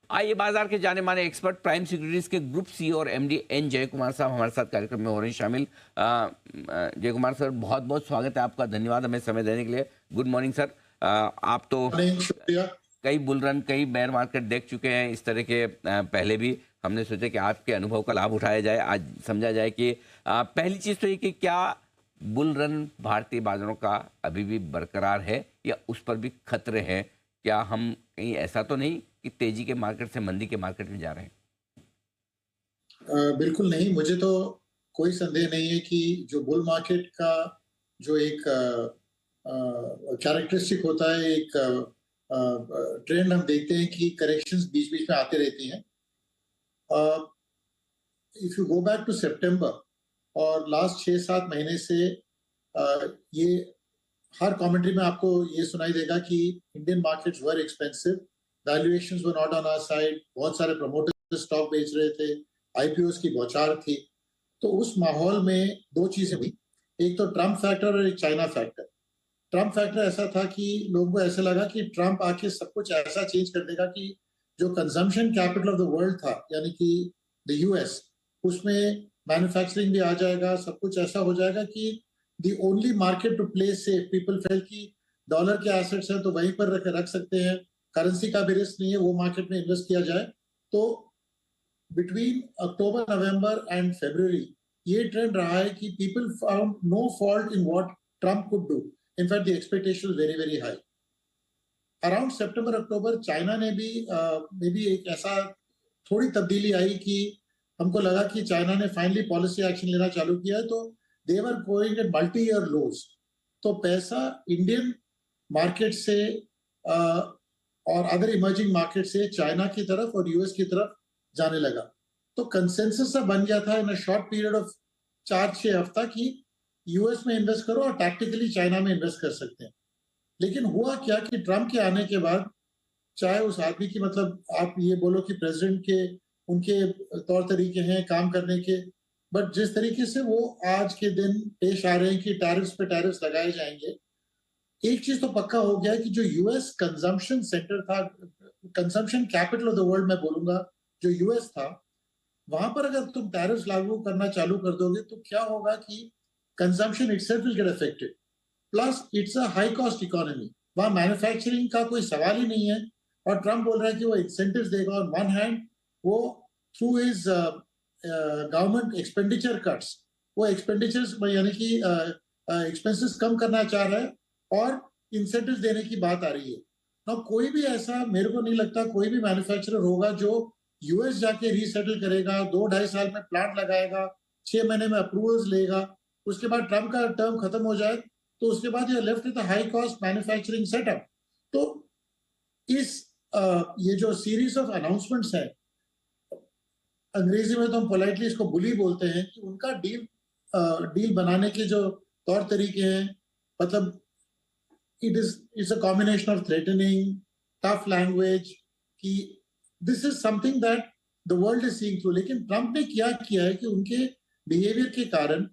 आइए बाजार के जाने माने एक्सपर्ट प्राइम सिक्योरिटीज के ग्रुप सी और एमडी एन जय कुमार साहब हमारे साथ कार्यक्रम में हो रहे हैं शामिल। जय कुमार सर, बहुत बहुत स्वागत है आपका, धन्यवाद हमें समय देने के लिए। Good morning sir. आप तो कई बुल रन, कई बेयर मार्केट देख चुके हैं इस तरह के, पहले भी हमने सोचा कि आपके अनुभव का लाभ उठाया जाए, आज समझा जाए कि पहली चीज तो ये कि क्या बुल रन भारतीय बाजारों का अभी भी बरकरार है या उस पर भी खतरे हैं? क्या हम कहीं ऐसा तो नहीं कि तेजी के मार्केट से मंदी के मार्केट में जा रहे हैं? बिल्कुल नहीं, मुझे तो कोई संदेह नहीं है कि जो बुल मार्केट का जो एक कैरेक्टरिस्टिक होता है, एक ट्रेंड हम देखते हैं कि करेक्शंस बीच-बीच में आते रहती हैं। If you go back to सितंबर और लास्ट 6-7 महीने से ये हर कमेंट्री में आपको ये सुनाई देगा कि Indian markets were expensive, valuations were not on our side, बहुत सारे प्रमोटर्स स्टॉक बेच रहे थे, आईपीओस की बौछार थी। तो उस माहौल में दो चीजें हुई, एक तो ट्रम्प फैक्टर और एक चाइना फैक्टर। ट्रम्प फैक्टर ऐसा था कि लोगों को ऐसा लगा कि ट्रम्प आके सब कुछ ऐसा चेंज कर देगा कि जो consumption capital of the world था, यानी कि द यूएस, उसमें मैन्युफैक्चरिंग भी आ जाएगा, सब कुछ ऐसा हो जाएगा कि the only market to play safe, people felt कि डॉलर के एसेट्स हैं तो वहीं पर रख सकते हैं, करेंसी का भी रिस्क नहीं है, वो मार्केट में इन्वेस्ट किया जाए। तो बिटवीन अक्टूबर, नवंबर एंड फरवरी ये ट्रेंड रहा है कि people found no fault in what Trump could do. In fact the expectation very very high. Around सितंबर अक्टूबर चाइना ने भी एक ऐसा थोड़ी तब्दीली आई कि हमको लगा कि चाइना ने फाइनली पॉलिसी एक्शन लेना चालू किया है, तो they were going at multi year lows. तो पैसा इंडियन मार्केट से और अदर इमर्जिंग मार्केट से चाइना की तरफ और यूएस की तरफ जाने लगा। तो कंसेंसस बन गया था इन अ शॉर्ट पीरियड ऑफ 4-6 हफ्ता कि यूएस में इन्वेस्ट करो और टैक्टिकली चाइना में इन्वेस्ट कर सकते हैं। लेकिन हुआ क्या कि ट्रम्प के आने के बाद, चाहे उस आदमी की, मतलब आप ये बोलो कि प्रेसिडेंट के उनके तौर तरीके हैं काम करने के, बट जिस तरीके से वो आज के दिन पेश आ रहे हैं कि टैरिफ्स पे टैरिफ्स लगाए जाएंगे, एक चीज तो पक्का हो गया कि जो यूएस कंजम्पशन सेंटर था, consumption capital of the world मैं बोलूंगा, जो यूएस था, वहां पर अगर तुम टैरिफ्स लागू करना चालू कर दोगे तो क्या होगा कि consumption itself will get affected. Plus it's a high cost economy, वहां मैन्युफैक्चरिंग का कोई सवाल ही नहीं है। और ट्रम्प बोल रहा है कि वो इंसेंटिव्स देगा ऑन वन हैंड, वो through his government expenditure cuts, वो एक्सपेंडिचर्स यानी कि एक्सपेंसेस कम करना चाह रहा है और इंसेंटिव्स देने की बात आ रही है ना। कोई भी ऐसा, मेरे को नहीं लगता कोई भी मैन्युफैक्चरर होगा जो यूएस जाके रीसेटल करेगा, 2-2.5 साल में प्लांट लगाएगा, 6 महीने में अप्रूवल्स लेगा, उसके बाद ट्रम्प का टर्म खत्म हो जाए तो उसके बाद ये left with high cost manufacturing setup. तो इस ये जो सीरीज ऑफ अनाउंसमेंट्स है, अंग्रेजी में तो हम पोलाइटली इसको बुली बोलते हैं, कि उनका डील बनाने के जो तौर तरीके हैं, मतलब it's a combination of threatening, tough language, कि this is something that the world is seeing through। लेकिन ट्रम्प ने क्या किया है कि उनके बिहेवियर के कारण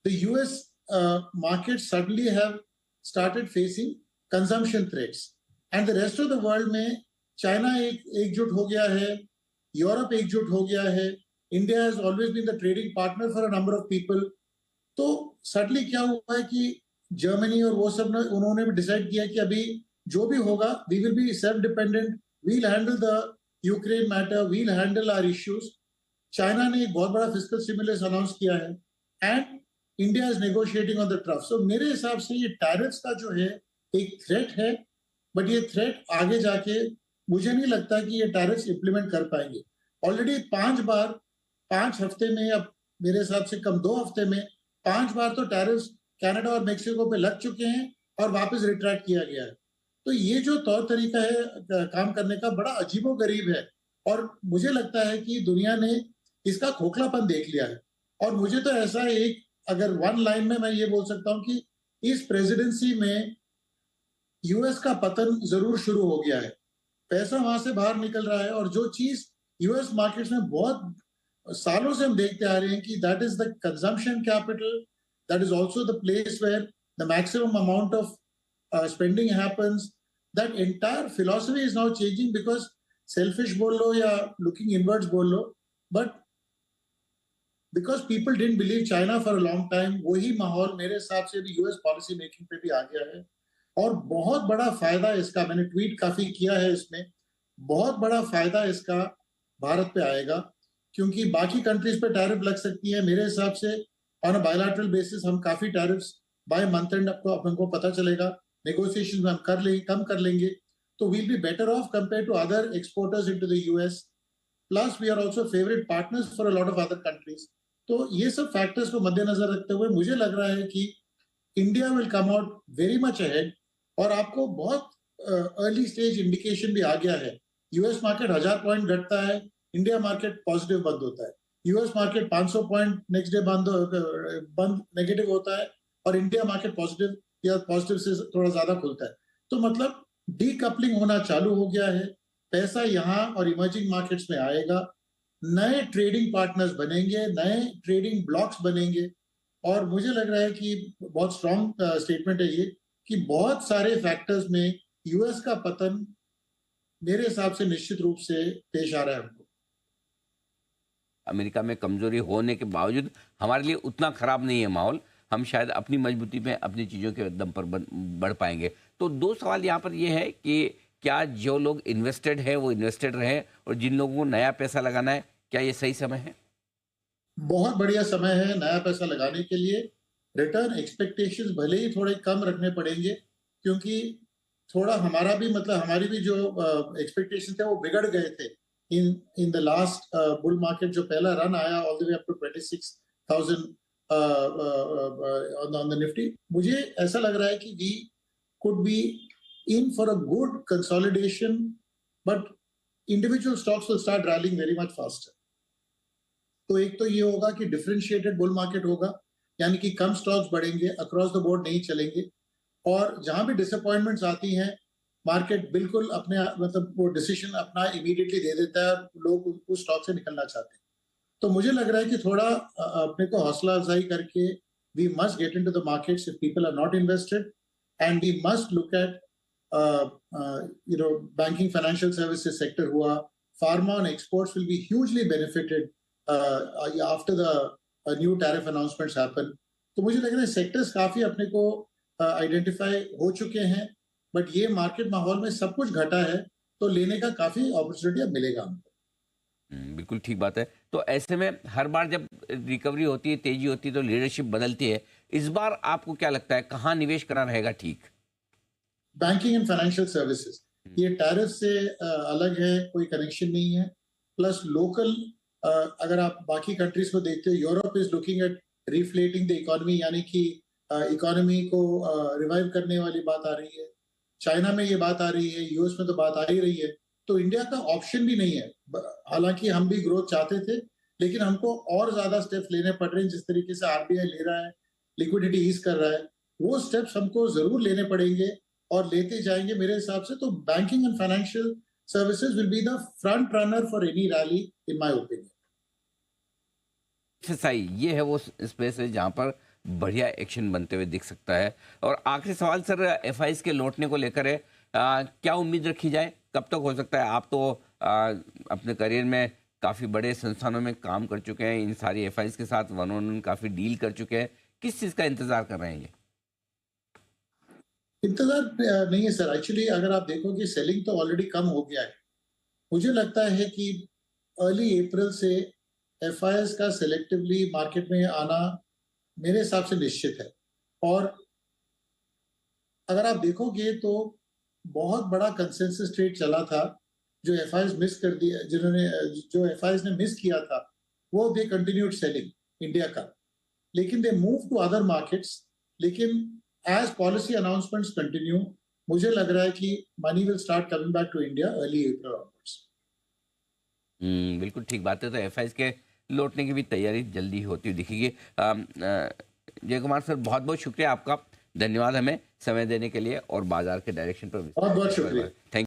the US market suddenly have started facing consumption threats and the rest of the world में चाइना एकजुट हो गया है, यूरोप एकजुट हो गया है, India has always been the trading partner for a number of people। तो सडनली क्या हुआ है कि जर्मनी और वो सब उन्होंने भी डिसाइड किया कि अभी जो भी होगा we will be self dependent, we will handle the Ukraine matter, we will handle our issues. China ने एक बहुत बड़ा फिस्कल स्टिमुलस अनाउंस किया है and India is negotiating on the tariff. So मेरे हिसाब से ये टैरिफ्स का जो है एक थ्रेट है, बट ये थ्रेट आगे जाके मुझे नहीं लगता कि ये टैरिफ्स इंप्लीमेंट कर पाएंगे। ऑलरेडी 5 हफ्ते में, अब मेरे हिसाब से कम 2 हफ्ते में 5 बार तो टैरिफ्स कनाडा और मेक्सिको पे लग चुके हैं और वापस रिट्रैक्ट किया गया है। तो ये जो तौर तरीका है काम करने का, बड़ा अजीबोगरीब है और मुझे लगता है कि दुनिया ने इसका खोखलापन देख लिया है। और मुझे तो ऐसा एक, अगर वन लाइन में मैं ये बोल सकता हूं कि इस प्रेसिडेंसी में यूएस का पतन जरूर शुरू हो गया है, पैसा वहां से बाहर निकल रहा है। और जो चीज यूएस मार्केट्स में बहुत सालों से हम देखते आ रहे हैं कि that is the consumption capital, that is also the place where the maximum amount of spending happens, that entire philosophy is now changing because selfish बोल लो या लुकिंग इनवर्ड्स बोल लो, but because people didn't believe China for a long time, वही माहौल मेरे हिसाब से भी यूएस पॉलिसी मेकिंग पे भी आ गया है। और बहुत बड़ा फायदा इसका, मैंने ट्वीट काफी किया है इसमें, बहुत बड़ा फायदा इसका भारत पे आएगा, क्योंकि बाकी कंट्रीज पे टैरिफ लग सकती है मेरे हिसाब से। ऑन अ बायलैटरल बेसिस हम काफी टैरिफ्स बाय मंथ एंड आपको अपन को पता चलेगा, नेगोशिएशन में हम कर लेंगे, कम कर लेंगे, तो we'll be better off compare to other exporters into the US. Plus we are also favourite partners for a lot of other countries. तो ये सब फैक्टर्स को मद्देनजर रखते हुए मुझे लग रहा है कि India will come out very much ahead. और आपको बहुत अर्ली स्टेज इंडिकेशन भी आ गया है। यूएस मार्केट 1000 पॉइंट घटता है, इंडिया मार्केट पॉजिटिव बंद होता है। US market 500 point next day बंद नेगेटिव होता है, और इंडिया मार्केट पॉजिटिव या पॉजिटिव से थोड़ा ज्यादा खुलता है। तो मतलब डीकपलिंग होना चालू हो गया है, पैसा यहाँ और इमर्जिंग मार्केट्स में आएगा, नए ट्रेडिंग पार्टनर्स बनेंगे, नए ट्रेडिंग ब्लॉक्स बनेंगे। और मुझे लग रहा है कि बहुत स्ट्रॉन्ग स्टेटमेंट है ये, कि बहुत सारे फैक्टर्स में यूएस का पतन मेरे हिसाब से निश्चित रूप से पेश आ रहा है हमको। अमेरिका में कमजोरी होने के बावजूद हमारे लिए उतना खराब नहीं है माहौल, हम शायद अपनी मजबूती में अपनी चीज़ों के दम पर बढ़ पाएंगे। तो दो सवाल यहाँ पर ये है कि क्या जो लोग इन्वेस्टेड है वो इन्वेस्टेड रहे, और जिन लोगों को नया पैसा लगाना है क्या ये सही समय है? बहुत बढ़िया समय है नया पैसा लगाने के लिए। रिटर्न एक्सपेक्टेशंस भले ही थोड़े कम रखने पड़ेंगे, क्योंकि थोड़ा हमारा भी मतलब हमारी भी जो एक्सपेक्टेशंस थे वो बिगड़ गए थे in the last bull market. जो पहला रन आया all the way up to 26,000 on the Nifty, मुझे ऐसा लग रहा है कि we could be in for a good consolidation, but individual stocks will start rallying very much faster. तो एक तो ये होगा कि डिफरेंशिएटेड बुल मार्केट होगा, यानी कि कम स्टॉक्स बढ़ेंगे, अक्रॉस द बोर्ड नहीं चलेंगे। और जहां भी डिसअपॉइंटमेंट्स आती हैं, मार्केट बिल्कुल अपने मतलब वो डिसीजन अपना इमीडिएटली दे देता है, और लोग उस स्टॉक से निकलना चाहते हैं। तो मुझे लग रहा है कि थोड़ा अपने को हौसला अफजाई करके we must get into the markets if people are not invested, and we must look at banking financial services sector हुआ, pharma and exports will be hugely benefited after the new tariff announcements happen. तो मुझे लग रहा है sectors काफी अपने को identify हो चुके हैं, बट ये मार्केट माहौल में सब कुछ घटा है, तो लेने का काफी अपॉर्चुनिटी अब मिलेगा हमको। बिल्कुल ठीक बात है। तो ऐसे में हर बार जब रिकवरी होती है, तेजी होती है, तो लीडरशिप बदलती है। इस बार आपको क्या लगता है कहाँ निवेश करना रहेगा ठीक? बैंकिंग एंड फाइनेंशियल सर्विसेज, ये टैरिफ से अलग है, कोई कनेक्शन नहीं है। प्लस लोकल, अगर आप बाकी कंट्रीज को देखते हो, Europe is looking at reflating the economy, यानी कि इकोनॉमी को रिवाइव करने वाली बात आ रही है। चाइना में ये बात आ रही है, यूएस में तो बात आ ही रही है। तो इंडिया का ऑप्शन भी नहीं है, हालांकि हम भी ग्रोथ चाहते थे, लेकिन हमको और ज्यादा स्टेप्स लेने पड़ रहे हैं। जिस तरीके से आरबीआई ले रहा है, लिक्विडिटी ईज कर रहा है, वो स्टेप्स हमको जरूर लेने पड़ेंगे और लेते जाएंगे मेरे हिसाब से। तो banking and financial services will be the front runner for any rally in my opinion. सही, ये है वो स्पेस है जहाँ पर बढ़िया एक्शन बनते हुए दिख सकता है। और आखिरी सवाल सर, एफआईज के लौटने को लेकर है, क्या उम्मीद रखी जाए, कब तक हो सकता है? आप तो अपने करियर में काफ़ी बड़े संस्थानों में काम कर चुके हैं, इन सारी एफआईज के साथ वन ऑन वन काफ़ी डील कर चुके हैं, किस चीज़ का इंतजार कर रहे हैं ये? इंतजार नहीं है सर। एक्चुअली अगर आप देखो कि सेलिंग तो ऑलरेडी कम हो गया है। मुझे लगता है कि अर्ली अप्रैल से एफआईएस का सेलेक्टिवली मार्केट में आना मेरे हिसाब से निश्चित है। और अगर आप देखोगे तो बहुत बड़ा कंसेंसस ट्रेड चला था, जो एफआईएस मिस कर दिया, जो एफआईएस ने मिस किया था, वो दे कंटिन्यूड सेलिंग इंडिया का, लेकिन they move to other markets. लेकिन एज पॉलिसी अनाउंसमेंट्स कंटिन्यू, मुझे लग रहा है कि money will start coming back to India early April onwards. बिल्कुल ठीक बात है। तो एफआईज के लौटने की भी तैयारी जल्दी होती हुई दिखेगी। जय कुमार सर, बहुत बहुत शुक्रिया आपका, धन्यवाद हमें समय देने के लिए और बाजार के डायरेक्शन पर बहुत बहुत शुक्रिया। थैंक